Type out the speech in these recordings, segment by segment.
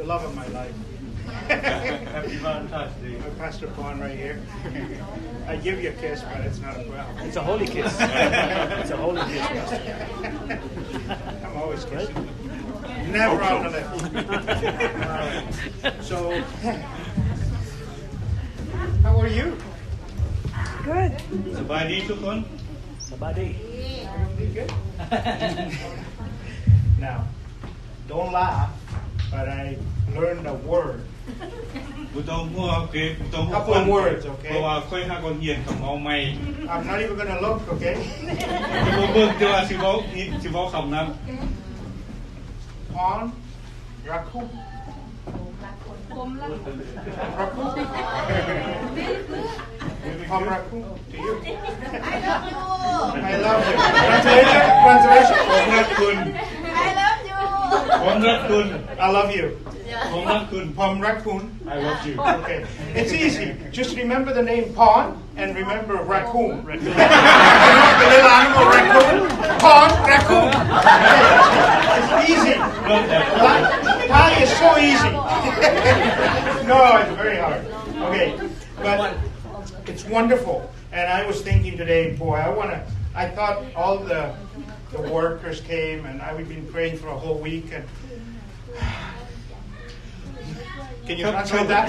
love of my life. Happy Valentine's Day. Pastor Pawn right here. I give you a kiss, but it's not a problem. It's a holy kiss. It's a holy kiss, Pastor. I'm always kissing. Never on the lip. So, how are you? Good. สบายดีทุกคน Sabadi. Everything good? Now, don't laugh, but I learned a word. บุต้องหัวโอเคบุต้องหัว Couple of words, okay? เพราะว่าค่อยหาคนเหียนกับเอาไม่ I'm not even going to look, okay? ที่ผมเบิ่งจะว่าสิเว้านี่สิเว้าคำนั้น Pawn, raccoon. Raccoon. Palm raccoon to you. I love you. I love you. Translation. ผมรักคุณ I love you. ผมรักคุณ I love you. ผมรักคุณ Palm raccoon. I love you Okay. It's easy. Just remember the name Pawn and remember raccoon. The little animal raccoon. Pawn, raccoon. It's easy. Thai is so easy. No, it's very hard. Okay. But it's wonderful. And I was thinking today, boy, I thought all the workers came and I've been praying for a whole week and can you translate that?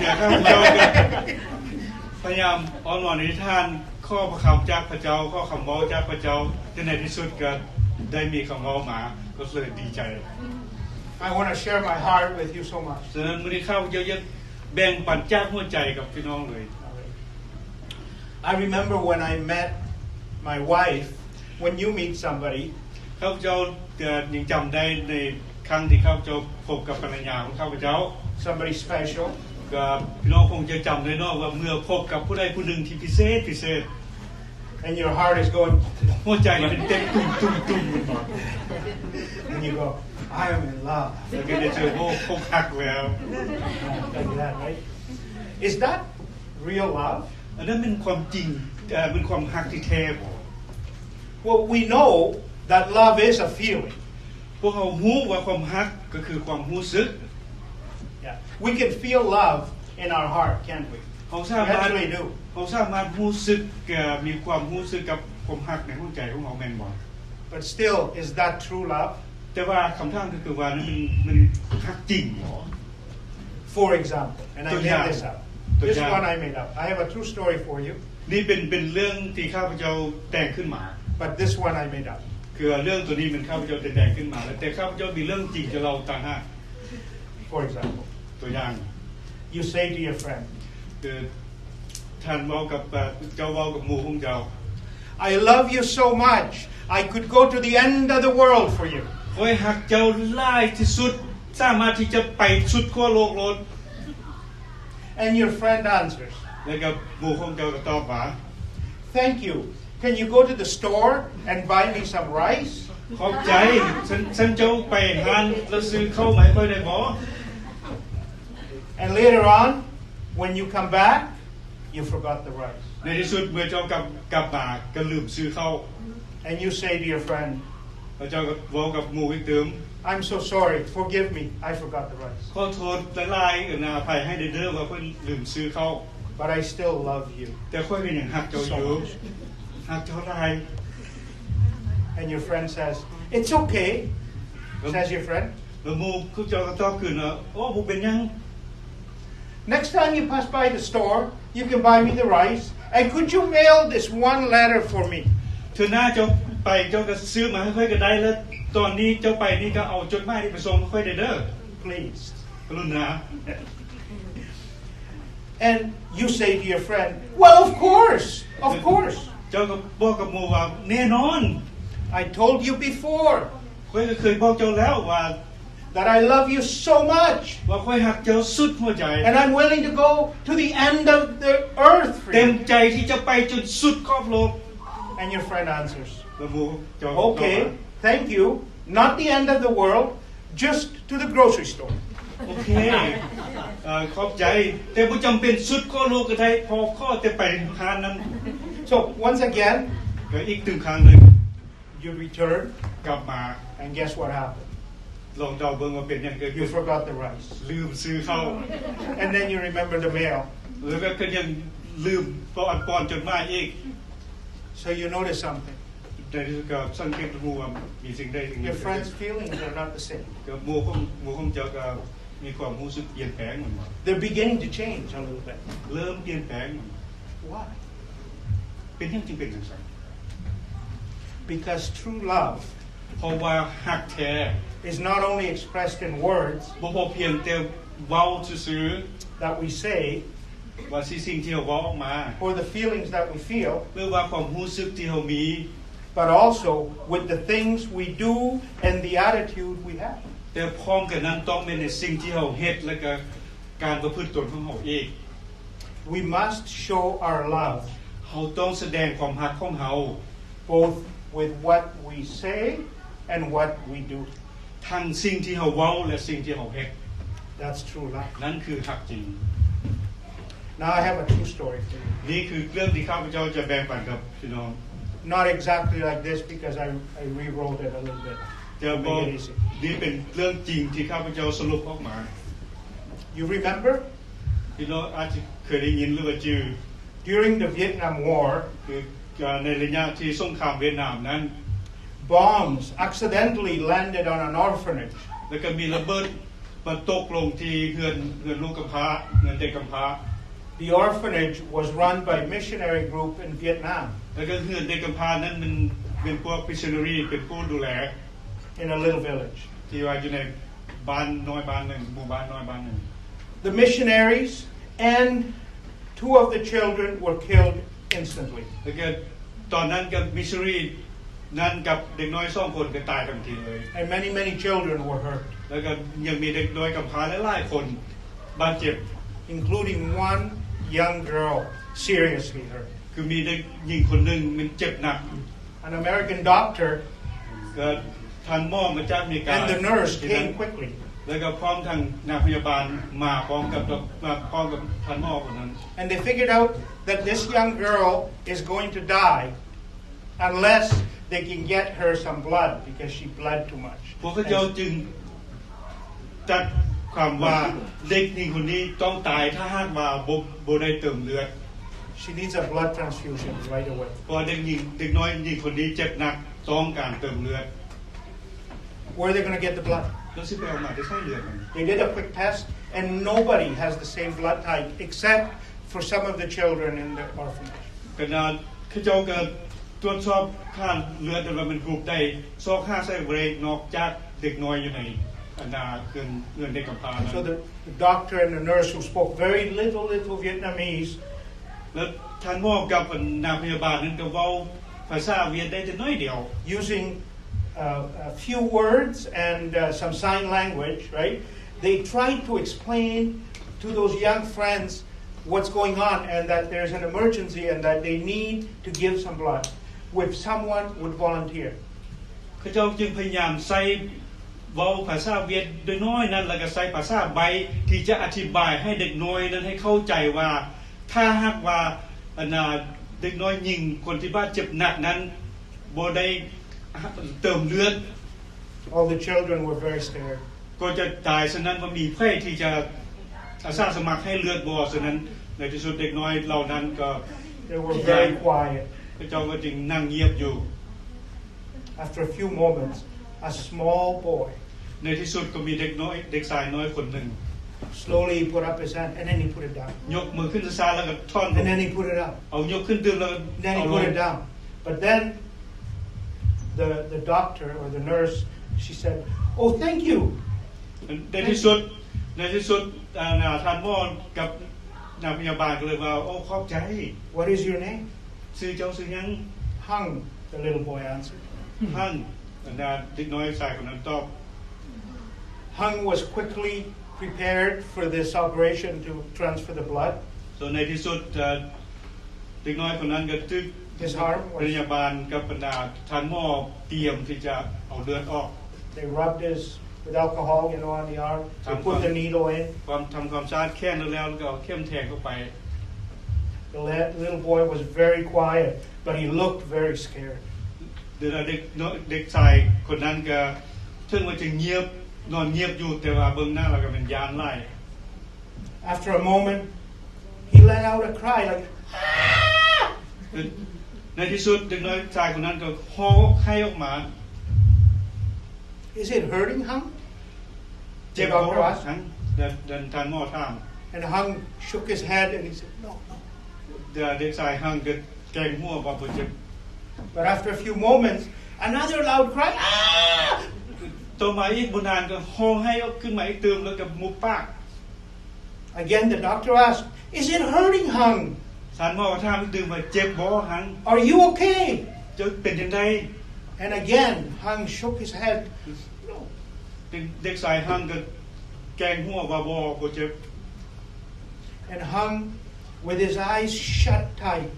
พยายามอ้อนวอนอธิษฐานข้อพระคำจากพระเจ้าข้อคำเว้าจากพระเจ้าจนในที่สุดก็ได้มีคำเว้ามาก็เลยดีใจ I want to share my heart with you so much. ฉะนั้นมื้อนี้ข้าพเจ้าจะแบ่งปันจากหัวใจกับพี่น้องเลย I remember when I met my wife, when you meet somebody, ข้าพเจ้ายังจำได้ในครั้งที่ข้าพเจ้าพบกับภรรยาของข้าพเจ้า somebody special, ก็พี่น้องคงจะจำได้เนาะว่าเมื่อพบกับผู้ใดผู้หนึ่งที่พิเศษ and your heart is going, หัวใจนี่เป็นเต้นตุ้มๆ and you go, I am in love. แล้วก็ได้เจอโอ้คงหักแล้ว Like that, right? Is that real love? อันนั้นเป็นความจริงเป็นความหักที่แท้บ่ Well, we know that love is a feeling. พวกเรารู้ว่าความหักก็คือความรู้สึก Yeah. We can feel love in our heart, can't we? เขา We สามารถ actually do. รู้สึกมีความรู้สึกกับความหักในหัวใจของเราแม่นบ่ But still, is that true love? แต่ว่าคำถามก็คือว่านั้นมันหักจริงบ่ For example, and I made this up. This one I made up. I have a true story for you. นี่เป็นเรื่องที่ข้าพเจ้าแต่งขึ้นมา But this one I made up. คือเรื่องตัวนี้เป็นข้าพเจ้าแต่งขึ้นมาแล้วแต่ข้าพเจ้ามีเรื่องจริงจะเล่าต่างหาก For example, ตัวอย่าง you say to your friend, คือท่านเว้ากับเจ้าเว้ากับหมู่ของเจ้า I love you so much, I could go to the end of the world for you. โอ้ยหักเจ้าหลายที่สุดสามารถที่จะไปสุดขั้วโลกโลด And your friend answers, แล้วกับหมู่ของเจ้าก็ตอบว่า Thank you. Can you go to the store and buy me some rice? ขอบใจฉันเจ้าไปหานแล้วซื้อข้าวมาให้ค่อยได้บ่ And later on, when you come back, you forgot the rice. ในที่สุดเมื่อเจ้ากลับมาก็ลืมซื้อข้าว And you say to your friend, แล้วเจ้าก็เว้ากับหมู่อีกเติม I'm so sorry, forgive me, I forgot the rice. ขอโทษหลายๆอภัยให้เด้อว่าเพิ่นลืมซื้อข้าว But I still love you. แต่ค่อยก็ยังหักเจ้าอยู่หักเจ้าหลาย And your friend says, It's okay, says your friend. แล้วหมู่เขาเจ้าก็ตอบขึ้นว่าโอ้บ่เป็นหยัง Next time you pass by the store, you can buy me the rice. And could you mail this one letter for me? เธอหน้าเจ้าไปเจ้าก็ซื้อมาให้ค่อยก็ได้แล้วตอนนี้เจ้าไปนี่ก็เอาจดหมายนี่ไปส่งให้ค่อยได้เด้อ Please. กรุณา And you say to your friend, Well, of course, of course. เจ้าก็บอกกับหมู่ว่าแน่นอน I told you before ค่อยก็เคยบอกเจ้าแล้วว่า that I love you so much. ว่าค่อยหักเจ้าสุดหัวใจ And I'm willing to go to the end of the earth for เต็ม you. ใจที่จะไปจนสุดขอบโลก And your friend answers, แล้วหมู่เจ้าก็ตอบว่า Okay, thank you. Not the end of the world, just to the grocery store. โอเคขอบใจแต่บ่จำเป็นสุดข้อโลกก็ได้พอข้อแต่ไปหานั้น So once again, ก็อีกถึงครั้งหนึง you return, กลับมา and guess what happened? ลองเดาเบิ่งว่าเป็นหยังเกิด You ขึ้น forgot the rice. ลืมซื้อข้าว And then you remember the mail. แล้วก็ยังลืมป้อนจดหมายอีก So you notice something. ในที่สุดก็สังเกตดูว่ามีสิ่งใดสิ่งหนึ่ Your ง friend's feelings are not the same. กับหมู่ของเจ้าก็มีความรู้สึกเปลี่ยนแปลงเหมือนกัน They're beginning to change a little bit. เริ่มเปลี่ยนแปลง Why? เป็นยังจึงเป็นจังซั่น Because true love เพราะว่าฮักแท้ is not only expressed in words บ่พอเพียงแต่เว้าซื่อ that we say ๆว่าสิ่งที่เราเว้าออกมา or the feelings that we feel, หรือว่าความรู้สึกที่เรามี but also with the things we do and the attitude we have. แต่พร้อมกันนั้นต้องเป็นในสิ่งที่เราเฮ็ดและก็การประพฤติตนของเราเอง We must show our love เราต้องแสดงความรักของเรา both with what we say and what we do. ทั้งสิ่งที่เราเว้าและสิ่งที่เราเฮ็ด That's true love. นั่นคือฮักจริง Now I have a true story for you. นี่คือเรื่องที่ข้าพเจ้าจะแบ่งปันกับพี่น้อง Not exactly like this because I rewrote it a little bit จะ to บอก make it easy. นี่เป็นเรื่องจริงที่ข้าพเจ้าสรุปออกมา You remember พี่น้องอาจจะเคยได้ยินหรือว่าจื่อ during the Vietnam War, คือในระยะที่สงครามเวียดนามนั้น bombs accidentally landed on an orphanage. แล้วก็มีระเบิดมาตกลงที่เฮือนลูกกำพร้าเงินเด็กกำพร้า The orphanage was run by a missionary group in Vietnam แล้วก็เฮือนเด็กกำพร้านั้นมันเป็นพวกมิชชันนารีเป็นผู้ดูแล in a little village. ที่ว่าอยู่ในบ้านน้อยบ้านหนึ่งหมู่บ้านน้อยบ้านหนึ่ง The missionaries and two of the children were killed instantly. แล้วก็ตอนนั้นกับมิชชันนารีนั้นกับเด็กน้อยสองคนก็ตายทันทีเลย And many children were hurt, แล้วก็ยังมีเด็กน้อยกำพร้าหลายๆคนบาดเจ็บ including one young girl seriously hurt. คือมีเด็กหญิงคนหนึ่งมันเจ็บหนัก An American doctor ก็ทางหมอมาจากอเมริกา and the nurse came quickly. แล้วก็พร้อมทางนางพยาบาลมาพร้อมกับทางหมอคนนั้น And they figured out that this young girl is going to die unless they can get her some blood because she bled too much. พวกเขาเจ้าจึงจัดความว่าเด็กหญิงคนนี้ต้องตายถ้าหากว่าบ่ได้เติมเลือด She needs a blood transfusion right away. เพราะเด็กน้อยหญิงคนนี้เจ็บหนักต้องการเติมเลือด Where are they going to get the blood? แล้วสิไปเอามาได้ใช้เลือดมัน They did a quick test, and nobody has the same blood type except for some of the children in the orphanage. ขณะเขาเจ้าก็ตรวจสอบค่าเลือดแต่ว่ามันกรุ๊ปได้ซอก5ไซเบรกนอกจากเด็กน้อยอยู่ในเงินเด็กกำพร้า So the doctor and the nurse who spoke very little Vietnamese แล้วท่านหมอกับนางพยาบาลนั้นก็เว้าภาษาเวียดได้แต่น้อยเดียว using a few words and some sign language, right? They tried to explain to those young friends what's going on and that there's an emergency and that they need to give some blood if someone would volunteer. เขาเจ้าจึงพยายามใส่เว้าภาษาเวียดโดยน้อยนั้นแล้วก็ใส่ภาษาใบที่จะอธิบายให้เด็กน้อยนั้นให้เข้าใจว่าถ้าหากว่าเด็กน้อยยิงคนที่บาดเจ็บหนักนั้นบ่ได้เติมเลือด All the children were very scared. ก็จะตายฉะนั้นว่ามีไข้ที่จะอาสาสมัครให้เลือดบ่ฉะนั้นในที่สุดเด็กน้อยเหล่านั้นก็ They were very quiet. พระเจ้าก็จึงนั่งเงียบอยู่ After a few moments, a small boy ในที่สุดก็มีเด็กชายน้อยคนหนึ่ง slowly put up his hand and then he put it down. ยกมือขึ้นซ่าๆแล้วก็ท่อน And then he put it up. เอายกขึ้นตึงแล้ว Then เอา he ล put ง it down. But then the doctor or the nurse, she said, "Oh, thank you." ในที่สุดท่านหมอกับนางพยาบาลก็เลยว่าโอ้ขอบใจ What is your name? ชื่อเจ้าชื่อยัง Hung, the little boy answered. ท่านเด็กน้อยชายคนนั้นตอบ Hung was quickly prepared for this operation to transfer the blood. ส่วนในที่สุดเด็กน้อยคนนั้นก็ตึก His arm พ was, ยาบาลกับบรรดาท่านหมอเตรียมที่จะเอาเลือดออก they rubbed his, with alcohol, on the arm. They put the needle in. ทำความสะอาดแค่นั้นแล้วก็เอาเข้มแทงเข้าไป The little boy was very quiet, but he looked very scared. เด็กชายคนนั้นก็ถึงว่าจะเงียบนอนเงียบอยู่แต่ว่าเบื้องหน้าเราก็เป็นยานไล่ After a moment, he let out a cry like, "Ah!" ในที่สุดเด็กน้อยชายคนนั้นก็ฮ้อให้ออกมา Is it hurting, Hung? เจ็บ The คอ doctor asked. ทั้งเดินทานหมอถาม And Hung shook his head and he said, "No, no." เด็กชายหังก็แกงหัวว่าบ่เจ็บ But after a few moments, another loud cry, "Ah!" ต่อมาอีกบ่นานก็ฮ้อให้ออกขึ้นมาอีกเติมแล้วก็มุบปาก Again, the doctor asked, "Is it hurting, Hung? ท่านหมอก็ถามอีกเติมว่าเจ็บบ่หัง Are you okay?" จะเป็นจังได๋ And again, Hung shook his head. "No." เด็กชายหังก็แกงหัวว่าบ่เจ็บ And Hung, with his eyes shut tight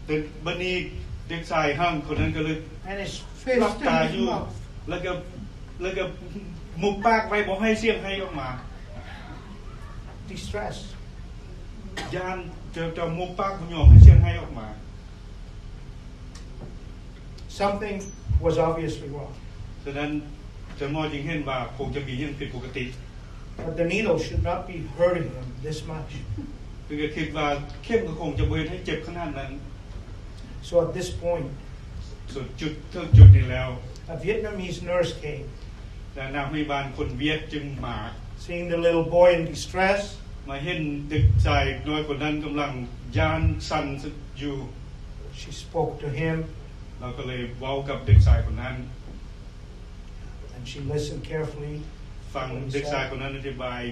แต่บัดนี้เด็กชายหังคนนั้นก็เลย and his fist รับตา in อยู่ his mouth, แล้วก็มุบปากไว้บ่ให้เสียงให้ออกมา distressed. ย่านจะมุบปากบ่ยอมให้เสียงให้ออกมา Something was obviously wrong. ฉะนั้นจะหมอจึงเห็นว่าคงจะมีเรื่องผิดปกติ But the needle should not be hurting him this much. คือก็คิดว่าเข้มก็คงจะบ่เฮ็ดให้เจ็บขนาดนั้น So at this point, สุดจุดนี้แล้ว a Vietnamese nurse came, แต่นางพยาบาลคนเวียดจึงมา seeing the little boy in distress. มาเห็นเด็กชายน้อยคนนั้นกำลังย่านสั่นอยู่ She spoke to him เราก็เลยเว้ากับเด็กชายคนนั้น and she listened carefully ฟังเด็กชายคนนั้นอธิบาย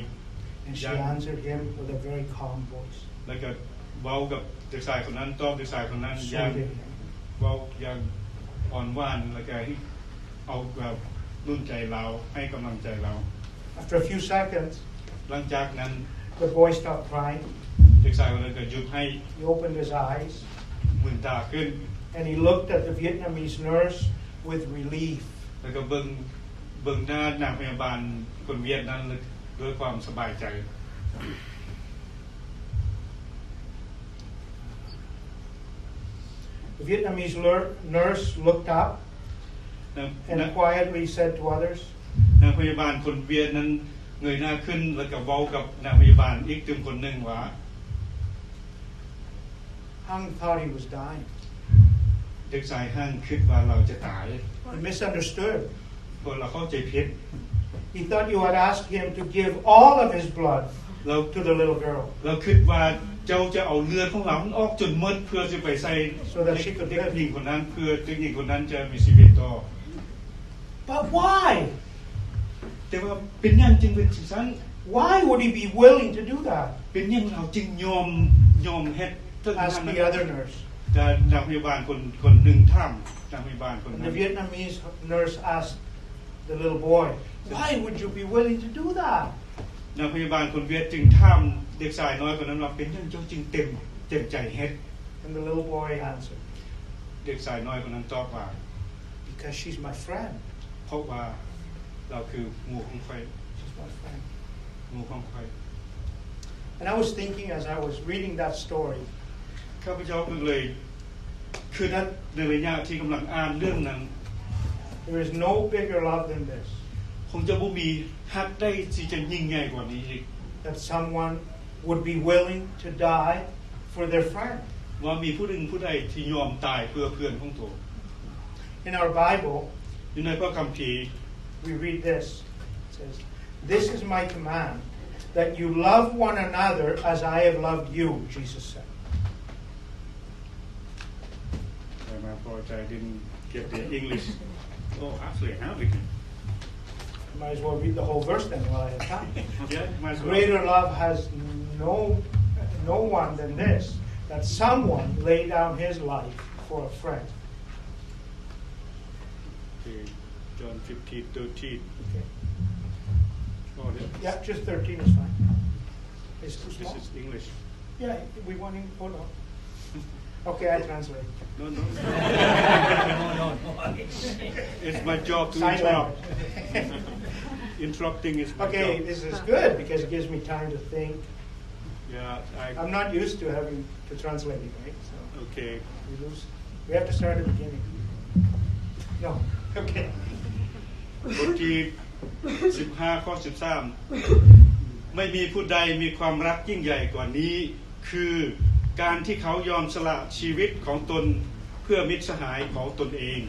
and she answered him with a very calm voice. แล้วก็เว้ากับเด็กชายคนนั้นตอบเด็กชายคนนั้นอย่าง Soothing him. เว้าอย่างอ่อนหวานแล้วก็เอาแบบนุ่นใจเราให้กำลังใจเรา After a few seconds, หลังจากนั้น the boy stopped crying. เด็กชายคนนั้นก็หยุดให้ He opened his eyes มื่นตาขึ้น and he looked at the Vietnamese nurse with relief. แล้วก็เบิ่งหน้านางพยาบาลคนเวียดนั้นด้วยความสบายใจ The Vietnamese nurse looked up and quietly said to others, นางพยาบาลคนเวียดนั้นเงยหน้าขึ้นแล้วก็เว้ากับนางพยาบาลอีกตึงคนหนึ่งว่า Hung thought he was dying. เด็กชายห้างคิดว่าเราจะตาย He misunderstood. เพราะเราเข้าใจผิด He thought you had asked him to give all of his blood เรา to the little girl เราคิดว่าเจ้าจะเอาเลือดของเราออกจนหมดเพื่อจะไปใส่ so that she could เด็ก live. หญิงคนนั้นเพื่อเด็กหญิงคนนั้นจะมีชีวิตต่อ But why? แต่ว่าเป็นยังจึงเป็นสิ่งนั้น Why would he be willing to do that? เป็นยังเราจึงยอมเฮ็ดทั้ง Asked นั้น the other nurse. แต่นักพยาบาลคนหนึ่งท่ำนักพยาบาลคน And นั้ the น Vietnamese nurse asked the little boy, why would you be willing to do that? นักพยาบาลคนเวียดจึงท่ำเด็กชายน้อยคนนั้นว่าเป็นยังเจ้าจึงเต็มใจเฮ็ด And the little boy answered, เด็กชายน้อยคนนั้นตอบว่า because she's my friend. เพราะว่าเราคือหมู่ของใคร She's my friend. หมู่ของใคร And I was thinking as I was reading that story, ข้าพเจ้าก็เลยคือนั้นในระยะที่กำลังอ่านเรื่องนั้น there is no bigger love than this, คงจะบ่มีฮักได้ที่จะยิ่งใหญ่กว่านี้อีก that someone would be willing to die for their friend. ว่ามีผู้หนึ่งผู้ใดที่ยอมตายเพื่อเพื่อนของตัว In our Bible, อยู่ในพระคัมภีร์ we read this. It says, this is my command, that you love one another as I have loved you, Jesus said. I apologize, I didn't get the English. Oh, actually, I have it. Might as well read the whole verse then while I have time. Yeah, might as well. Greater love has no one than this, that someone lay down his life for a friend. Okay, John 15:13. Okay. Oh, Yeah, just 13 is fine. It's too this small. is English. Yeah, we want him. Hold on. Okay, I translate. No. No. It's my job to Sign interrupt. language. Interrupting is my Okay, job. this is good because it gives me time to think. Yeah, I'm not used to having to translate it, right? So Okay. we have to start at the beginning. No. Okay. บทที่15 ข้อ 13 ไม่มีผู้ใดมีความรักยิ่งใหญ่กว่านี้ คือการที่เขายอมสละชีวิตของตนเพื่อมิตรสหายของตนเอง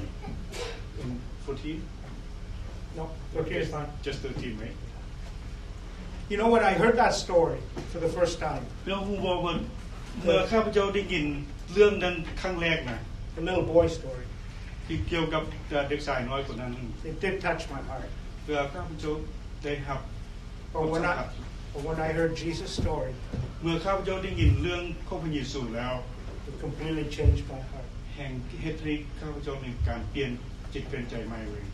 14 No, 13 is fine. just 13 right You know, when I heard that story for the first time, แล้วผมบอกว่าเมื่อข้าพเจ้าได้ยินเรื่องนั้นครั้งแรกนะ the little boy story, ที่เกี่ยวกับเด็กชายน้อยคนนั้น it did touch my heart. เพื่อข้าพเจ้าได้รับ But when I heard Jesus' story, เมื่อข้าพเจ้าได้ยินเรื่องของพระเยซูแล้ว it completely changed my heart. แห่งเฮ็ดให้ข้าพเจ้ามีการเปลี่ยนจิตเปลี่ยนใจใหม่เลย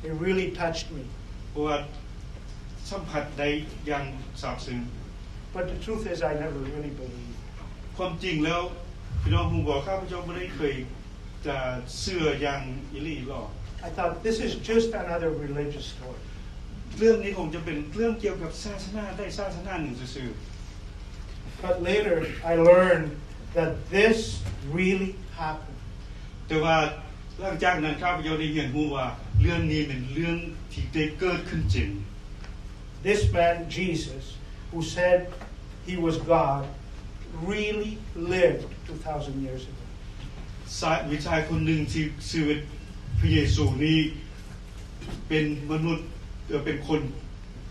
It really touched me. เพราะว่าสัมผัสได้อย่างซาบซึ้ง But the truth is, I never really believed. ความจริงแล้วพี่น้องผมบอกข้าพเจ้าไม่ได้เคยจะเชื่ออย่างอิลีหรอก I thought this is just another religious story. เรื่องนี้คงจะเป็นเรื่องเกี่ยวกับศาสนาได้ศาสนาหนึ่งซื่อ But later, I learned that this really happened. ๆแต่ว่าหลังจากนั้นข้าพเจ้าได้เรียนรู้ว่าเรื่องนี้เป็นเรื่องที่ได้เกิดขึ้นจริง This man, Jesus, who said he was God, really lived 2,000 years ago. วิชายคนหนึ่งที่ชีวิตพระเยซูนี้เป็นมนุษย์เป็นคน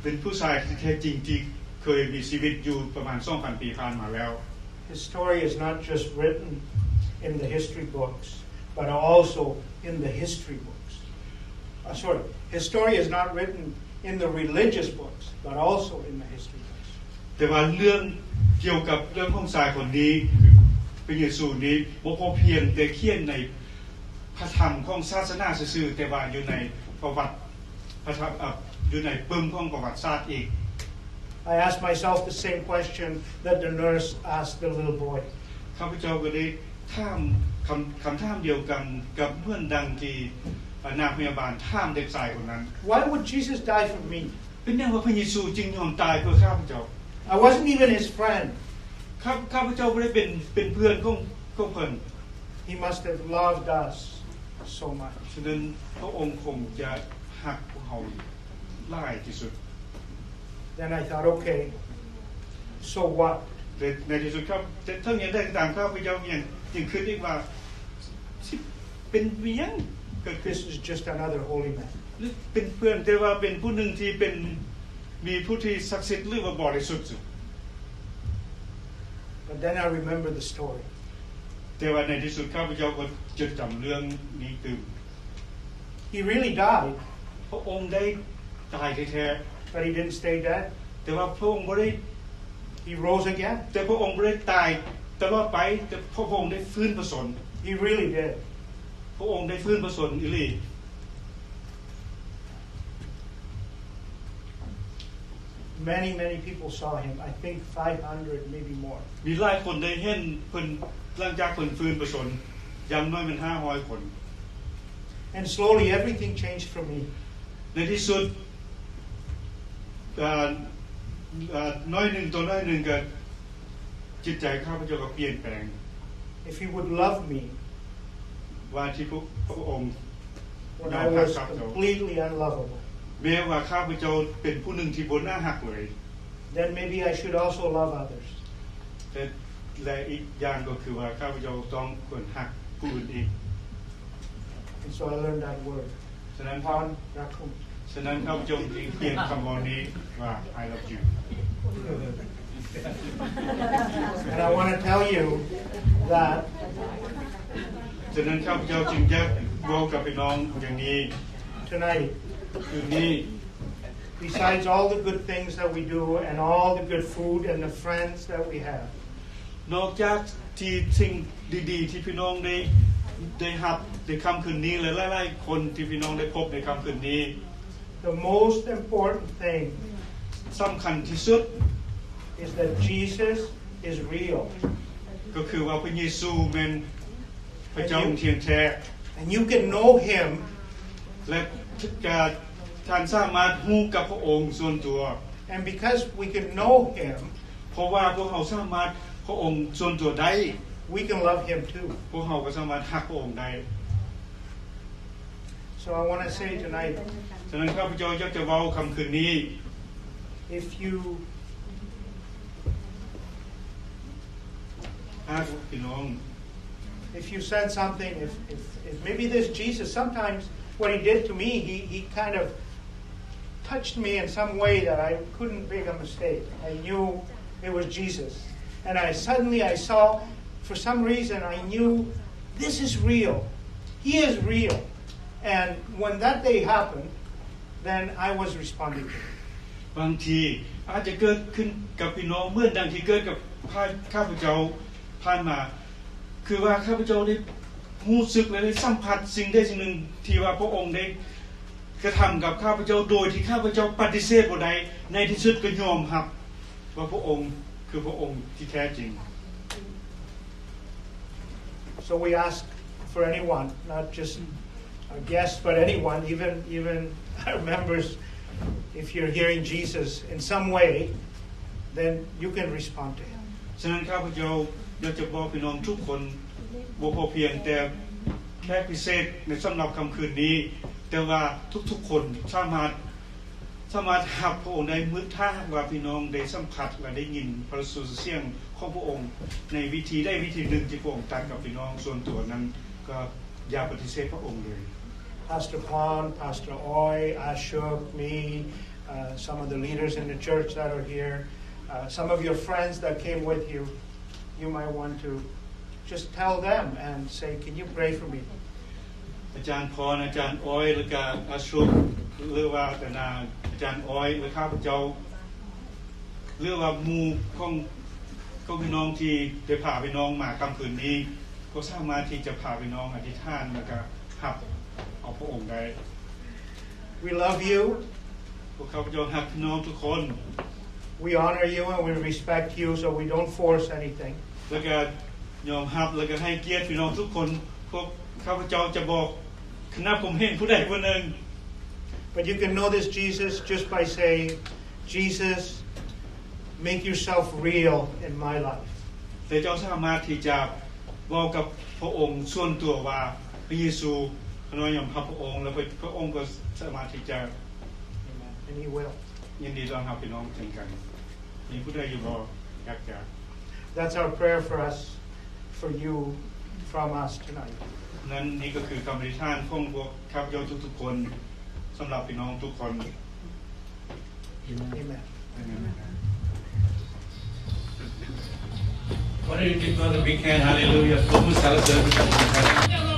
เป็นผู้ชายที่แท้จริงที่เคยมีชีวิตอยู่ประมาณ 2,000 ปีผ่านมาแล้ว His story is not just written in the history books, but also in the history books. His story is not written in the religious books, but also in the history books. แต่ว่าเรื่องเกี่ยวกับเรื่องของชายคนนี้พระเยซูนี้บ่พอเพียงแต่เขียนในพระธรรมของศาสนาซื่อๆแต่ว่าอยู่ในประวัติอยู่ในปึ้มของประวัติศาสตร์อีก I asked myself the same question that the nurse asked the little boy. ข้าพเจ้าก็ได้ถามคำถามเดียวกันกับเพื่อนดังที่นางพยาบาลถามเด็กชายคนนั้น Why would Jesus die for me? เป็นอย่างว่าพระเยซูจึงยอมตายเพื่อข้าพเจ้า I wasn't even his friend. ข้าพเจ้าไม่ได้เป็นเพื่อนของเพิ่น He must have loved us so much. ฉะนั้นพระองค์คงจะหักพวกเขาหลายที่สุด Then I thought, okay, so what? ในที่สุดครับถ้าอย่างใดก็ตามข้าพเจ้ายังคิดอีกว่าเป็นเวียงก็คือ This is just another holy man. เป็นเพื่อนแต่ว่าเป็นผู้หนึ่งที่เป็นมีผู้ที่ศักดิ์สิทธิ์หรือว่าบริสุทธิ์ But then I remember the story. แต่ว่าในที่สุดข้าพเจ้าก็จดจำเรื่องนี้คือ He really died, พระองค์ได้ตายแท้ but he didn't stay dead. ๆแต่ว่าพระองค์ไม่ได้ He rose again. แต่พระองค์ไม่ได้ตายตลอดไปแต่พระองค์ได้ฟื้นพระชน He really did. พระองค์ได้ฟื้นพระชนอีหลี Many people saw him. I think 500, maybe more. มีหลายคนได้เห็นเพิ่นหลังจากเพิ่นฟื้นพระชนอย่างน้อยเป็น500 คน And slowly everything changed for me. ในที่สุดน้อยหนึ่งตัวน้อยหนึ่งก็จิตใจข้าพเจ้าก็เปลี่ยนแปลง If he would love me ว่าที่พระองค์ when I was completely unlovable, แม้ว่าข้าพเจ้าเป็นผู้หนึ่งที่บ่น่าฮักเลย then maybe I should also love others. แต่และอีกอย่างก็คือว่าข้าพเจ้าต้องควรฮักผู้อื่นอีก And so I learned that word. ฉะนั้น Pon rakum. ฉะนั้นข้าพเจ้าจึงเปลี่ยนคำว่านี้ว่า I love you And I want to tell you that ฉะนั้นข้าพเจ้าจึงจะบอกกับพี่น้องอย่างนี้ tonight, คืนนี้ besides all the good things that we do and all the good food and the friends that we have, นอกจากที่สิ่งดีๆที่พี่น้องได้รับในค่ำคืนนี้และหลายๆคนที่พี่น้องได้พบในค่ำคืนนี้ the most important thing สำคัญที่สุด is that Jesus is real. ก็คือว่าพระเยซูเป็นพระเจ้าองค์เทียงแท้ And you can know him และท่านสามารถฮู้กับพระองค์ส่วนตัว and because we can know him, เพราะว่าพวกเราสามารถพระองค์ส่วนตัวได้ we can love him too. พวกเราก็สามารถฮักพระองค์ได้ So I want to say tonight, ฉะนั้นข้าพเจ้าอยากจะเว้าคำคืนนี้ if you ฮักพี่น้อง if you said something, if maybe this Jesus, sometimes what he did to me, he kind of touched me in some way that I couldn't make a mistake. I knew it was Jesus. And I saw, for some reason, I knew this is real. He is real. And when that day happened, then I was responding to it. บางทีอาจจะเกิดขึ้นกับพี่น้องเหมื่อนดังที่เกิดกับข้าพเจ้าผ่านมา คือว่าข้าพเจ้าได้รู้สึกและได้สัมผัสสิ่งใดสิ่งหนึ่งที่ว่าพระองค์ได้กระทำกับข้าพเจ้าโดยที่ข้าพเจ้าปฏิเสธบ่ได้ในที่สุดก็ยอมรับว่าพระองค์คือพระองค์ที่แท้จริง So we ask for anyone, not just a guest, but anyone, even our members, if you're hearing Jesus in some way, then you can respond to him. ฉะนั้นข้าพเจ้าอยากจะบอกพี่น้องทุกคนบ่พอเพียงแต่แค่พิเศษในสำหรับค่ำคืนนี้ แต่ว่าทุกๆคนสามารถหับพระองค์ได้เมื่อถ้าว่าพี่น้องได้สัมผัสและได้ยินพระสุรเสียงของพระองค์ในวิธีหนึ่งที่พระองค์ตรัสกับพี่น้องส่วนตัวนั้นก็อย่าปฏิเสธพระองค์เลย Pastor Pon, Pastor Oy, Ashok, me, some of the leaders in the church that are here, some of your friends that came with you, you might want to just tell them and say, can you pray for me? อาจารย์พรอาจารย์อ้อยและก็อาชุกหรือว่าแต่นาอาจารย์อ้อยและข้าพเจ้าหรือว่าหมู่ของพี่น้องที่ได้พาพี่น้องมาค่ำคืนนี้ก็สามารถที่จะพาพี่น้องอธิษฐานแล้วก็หับเอาพระองค์ได้ We love you. พวกข้าพเจ้าหักพี่น้องทุกคน We honor you and we respect you, so we don't force anything. แล้วก็ยอมรับแล้วก็ให้เกียรติพี่น้องทุกคนพวกข้าพเจ้าจะบอกคณะผมเห็นผู้ใดผู้หนึ่ง But you can know this Jesus just by saying, Jesus, make yourself real in my life. แต่เจ้าสามารถที่จะบอกกับพระองค์ส่วนตัวว่าพระเยซูขน้อยยอมรับพระองค์แล้วพระองค์ก็สามารถที่จะ Amen. And he will. ยินดีต้อนรับพี่น้องเช่นกันมีผู้ใดอยู่บ่อยากจะ That's our prayer for us, for you, from us tonight. นั้นนี่ก็คือคำอธิษฐานของพวกข้าพเจ้าทุกๆคน สำหรับพี่น้องทุกคน Why don't you give God a big hand? Hallelujah. ปรบมือสรรเสริญพระเจ้า